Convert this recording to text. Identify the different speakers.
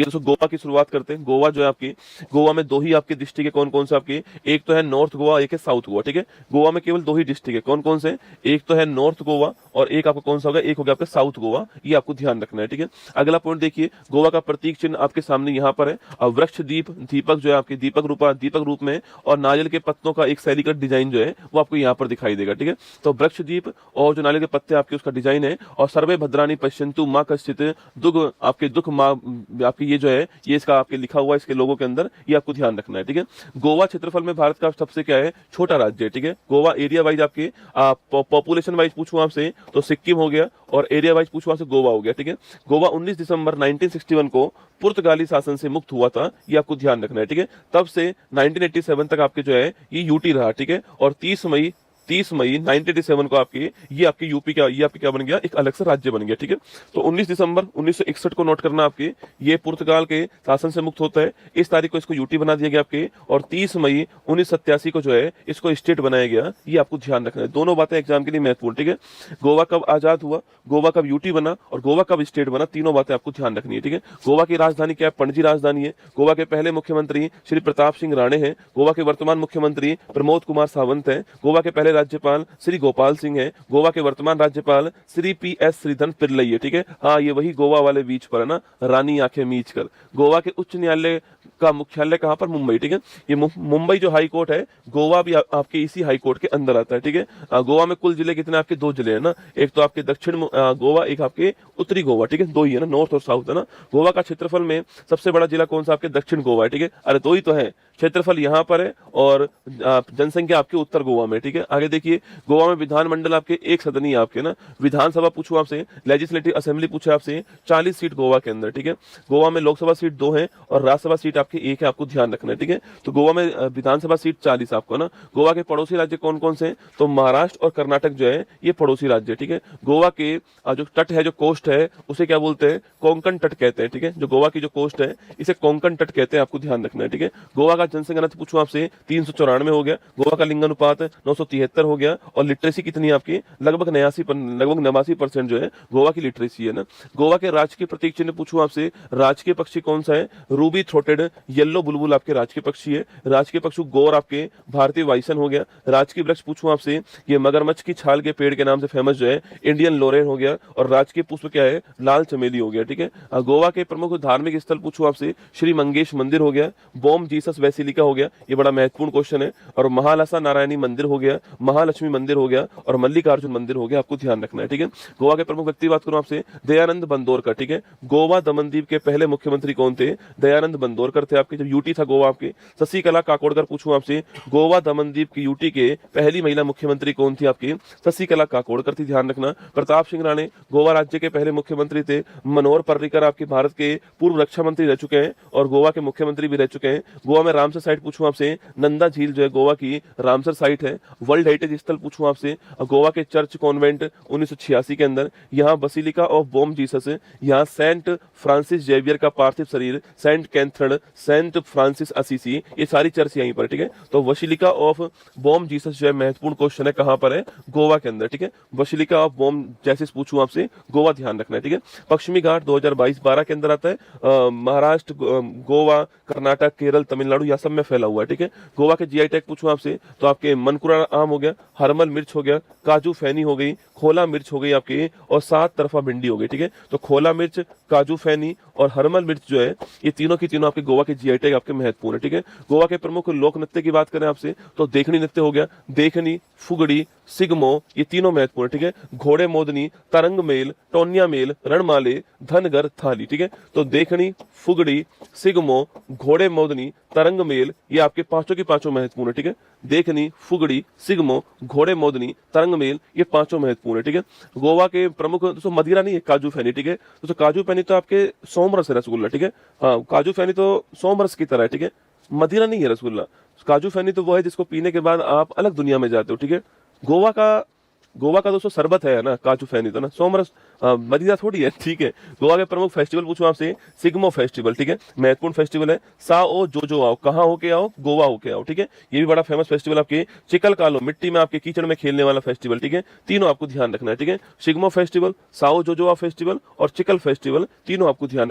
Speaker 1: ये दोस्तों गोवा की शुरुआत करते हैं। गोवा जो है आपकी, गोवा में दो ही आपके डिस्ट्रिक्ट है। कौन कौन से आपके, एक तो है नॉर्थ गोवा, एक है साउथ गोवा। ठीक है, गोवा में केवल दो ही डिस्ट्रिक्ट है। कौन कौन से, एक तो है नॉर्थ गोवा और एक आपका कौन सा होगा, एक हो गया आपका साउथ गोवा। ये आपको ध्यान रखना है। ठीक है, अगला पॉइंट देखिए, गोवा का प्रतीक चिन्ह आपके सामने यहाँ पर है। वृक्ष दीप, दीपक जो है आपके दीपक रूप में, और नारियल के पत्तों का एक शैलीकृत डिजाइन जो है वो आपको यहाँ पर दिखाई देगा। ठीक है, तो वृक्ष दीप और जो नारियल के पत्ते आपके उसका डिजाइन है। और सर्वे भद्रानी पश्यंतु माँ कश्चित दुख, आपके दुख माँ आपकी, ये जो है ये इसका आपके लिखा हुआ है इसके लोगों के अंदर, ये आपको ध्यान रखना है। ठीक है, गोवा क्षेत्रफल में भारत का सबसे क्या है, छोटा राज्य है। ठीक है, गोवा एरिया वाइज आपके पॉपुलेशन वाइज पूछूं आपसे तो सिक्किम हो गया, और एरिया वाइज पूछूं आपसे गोवा हो गया। ठीक है, गोवा 19 दिसंबर 1961 को पुर्तगाली शासन से मुक्त हुआ था, ये आपको ध्यान रखना है। ठीक है, तब से 1987 तक आपके जो है ये यूटी रहा। ठीक है, और 30 मई 1987 को आपकी ये आपकी यूपी का ये आपके क्या बन गया, एक अलग से राज्य बन गया। ठीक है, तो 19 दिसंबर 1961 को नोट करना आपके, ये पुर्तगाल के शासन से मुक्त होता है। इस तारीख को इसको यूटी बना दिया गया आपके, और 30 मई 1987 को जो है इसको स्टेट बनाया गया। ये आपको ध्यान रखना है, दोनों बातें एग्जाम के लिए महत्वपूर्ण। ठीक है, गोवा कब आजाद हुआ, गोवा कब यूटी बना, और गोवा कब स्टेट बना, तीनों बातें आपको ध्यान रखनी है। ठीक है, गोवा की राजधानी क्या है, पणजी राजधानी है। गोवा के पहले मुख्यमंत्री श्री प्रताप सिंह राणे हैं। गोवा के वर्तमान मुख्यमंत्री प्रमोद कुमार सावंत हैं। गोवा के पहले राज्यपाल श्री गोपाल सिंह है। गोवा के वर्तमान राज्यपाल श्री PS श्रीधर पिल्लई है। ठीक है, हाँ ये वही गोवा वाले बीच पर है ना, रानी आंखें मीच कर। गोवा के उच्च न्यायालय का मुख्यालय कहां पर, मुंबई। ठीक है, ये मुंबई जो हाई कोर्ट है, गोवा भी आपके इसी हाई कोर्ट के अंदर आता है। ठीक है, गोवा में कुल जिले कितने आपके, दो जिले है ना, एक तो आपके दक्षिण गोवा, एक आपके उत्तरी गोवा। ठीक है, दो ही है ना, नॉर्थ और साउथ है ना। गोवा का क्षेत्रफल में सबसे बड़ा जिला कौन सा, आपके दक्षिण गोवा है। ठीक है, अरे दो ही तो है, क्षेत्रफल यहाँ पर है और जनसंख्या आपके उत्तर गोवा में। ठीक है, आगे देखिए, गोवा में विधानमंडल आपके एक सदनी आपके ना, विधानसभा पूछू आपसे, लेजिस्लेटिव असेंबली पूछे आपसे, 40 सीट गोवा के अंदर। ठीक है, गोवा में लोकसभा सीट 2 है और राज्यसभा सीट आपकी 1 है, आपको ध्यान रखना है। ठीक है, तो गोवा में विधानसभा सीट 40 आपको ना। गोवा के पड़ोसी राज्य कौन कौन से, तो महाराष्ट्र और कर्नाटक जो है ये पड़ोसी राज्य। ठीक है, गोवा के जो तट है, जो कोस्ट है, उसे क्या बोलते हैं, कोंकण तट कहते हैं। ठीक है, जो गोवा की जो कोस्ट है इसे कोंकण तट कहते हैं, आपको ध्यान रखना है। ठीक है, गोवा का जनसंख्या घनत्व पूछूं आपसे 394 हो गया। गोवा का लिंगानुपात 973 हो गया, और लिटरेसी कितनी है आपकी, लगभग 89% जो है गोवा की लिटरेसी है ना। गोवा के राजकीय प्रतीक चिन्ह पूछूं आपसे, राजकीय पक्षी कौन सा है, रूबी थ्रोटेड येलो बुलबुल आपके राजकीय पक्षी है। राजकीय पशु गौर आपके भारतीय वाइसन हो गया। राजकीय वृक्ष पूछूं आपसे, ये मगरमच्छ की छाल के पेड़ के नाम से फेमस जो है इंडियन लोरेन हो गया, और राजकीय पुष्प क्या है, लाल चमेली हो गया। ठीक है, गोवा के प्रमुख धार्मिक स्थल पूछूं आपसे, श्री मंगेश मंदिर हो गया, बॉम जीसस बेसिलिका हो गया, ये बड़ा महत्वपूर्ण क्वेश्चन है, और महालसा नारायणी मंदिर हो गया, महालक्ष्मी मंदिर हो गया, और मल्लिकार्जुन मंदिर हो गया, आपको ध्यान रखना है। ठीक है, गोवा के प्रमुख व्यक्ति बात करूं आपसे, दयानंद बंदोरकर। ठीक है, गोवा दमनदीप के पहले मुख्यमंत्री कौन थे, दयानंद बंदोरकर थे आपके, जब यूटी था गोवा आपके। शशिकला काकोडकर पूछूं आपसे, गोवा दमनदीप की यूटी के पहली महिला मुख्यमंत्री कौन थी आपकी, शशिकला काकोडकर थी, ध्यान रखना। प्रताप सिंह राणे गोवा राज्य के पहले मुख्यमंत्री थे। मनोहर पर्रिकर आपके भारत के पूर्व रक्षा मंत्री रह चुके हैं और गोवा के मुख्यमंत्री भी रह चुके हैं। गोवा में रामसर साइट पूछूं आपसे, नंदा झील जो है गोवा की रामसर साइट है। वर्ल्ड हेरिटेज स्थल पूछूं आपसे, गोवा के चर्च कॉन्वेंट 1986 के अंदर, यहाँ बसिलिका ऑफ बॉम जीसस, यहाँ सेंट फ्रांसिस जेवियर का पार्थिव शरीर, saint Catherine, saint Francis Assisi, ये सारी चर्च यहीं पर। ठीक है, तो बसिलिका ऑफ बॉम जीसस जो है महत्वपूर्ण क्वेश्चन है, कहां पर है, गोवा के अंदर। ठीक है, बसिलिका ऑफ बॉम जेसिस पूछूं आपसे, गोवा ध्यान रखना है। ठीक है, पश्चिमी घाट 2022-12 के अंदर आता है। महाराष्ट्र, गोवा, कर्नाटक, केरल, तमिलनाडु, यह सब में फैला हुआ है। ठीक है, गोवा के GI टैग पूछूं आपसे तो आपके मनकुरा आम हो गया, हरमल मिर्च हो गया, काजू फैनी हो गई, खोला मिर्च हो गई आपकी, और 7 तरफा भिंडी हो गई। ठीक है, तो खोला मिर्च, काजू फैनी और हरमल मिर्च जो है ये तीनों की तीनों आपके गोवा के GI टैग आपके महत्वपूर्ण है। ठीक है, गोवा के प्रमुख लोक नृत्य की बात करें आपसे तो देखनी नृत्य हो गया, देखनी, फुगड़ी, सिगमो, ये तीनों महत्वपूर्ण। ठीक है, घोड़े मोदनी, तरंग मेल, टोनिया मेल, रणमाले, धनगर, थाली। ठीक है, तो देखनी, फुगड़ी, सिगमो, घोड़े मोदनी, तरंग मेल, ये आपके पांचों की पांचों महत्वपूर्ण है। ठीक है, देखनी, फुगड़ी, सिगमो, घोड़े मोदनी, तरंग मेल, ये पांचों महत्वपूर्ण है। ठीक है, गोवा के प्रमुख दोस्तों मदिरा नहीं है, काजू फैनी। ठीक है, दोस्तों काजू फैनी तो आपके सोमरस है रसगुल्ला। ठीक है, हाँ काजू फैनी तो सोमरस की तरह है। ठीक है, मदिरा नहीं है रसगुल्ला। काजू फैनी तो वो है जिसको पीने के बाद आप अलग दुनिया में जाते हो। ठीक है, गोवा का दोस्तों शरबत है ना, काजू फैनी तो ना, सोमरस मदिरा थोड़ी है। ठीक है, गोवा के प्रमुख फेस्टिवल पूछूं आपसे, सिग्मो फेस्टिवल। ठीक है, महत्वपूर्ण फेस्टिवल है। साओ जो आओ, कहाँ होके आओ, गोवा होके आओ। ठीक है, ये भी बड़ा फेमस फेस्टिवल आपके। चिकल कालो, मिट्टी में आपके कीचड़ में खेलने वाला फेस्टिवल। ठीक है, तीनों आपको ध्यान रखना है। ठीक है, सिग्मो फेस्टिवल, साओ जो आओ फेस्टिवल और चिकल फेस्टिवल, तीनों आपको ध्यान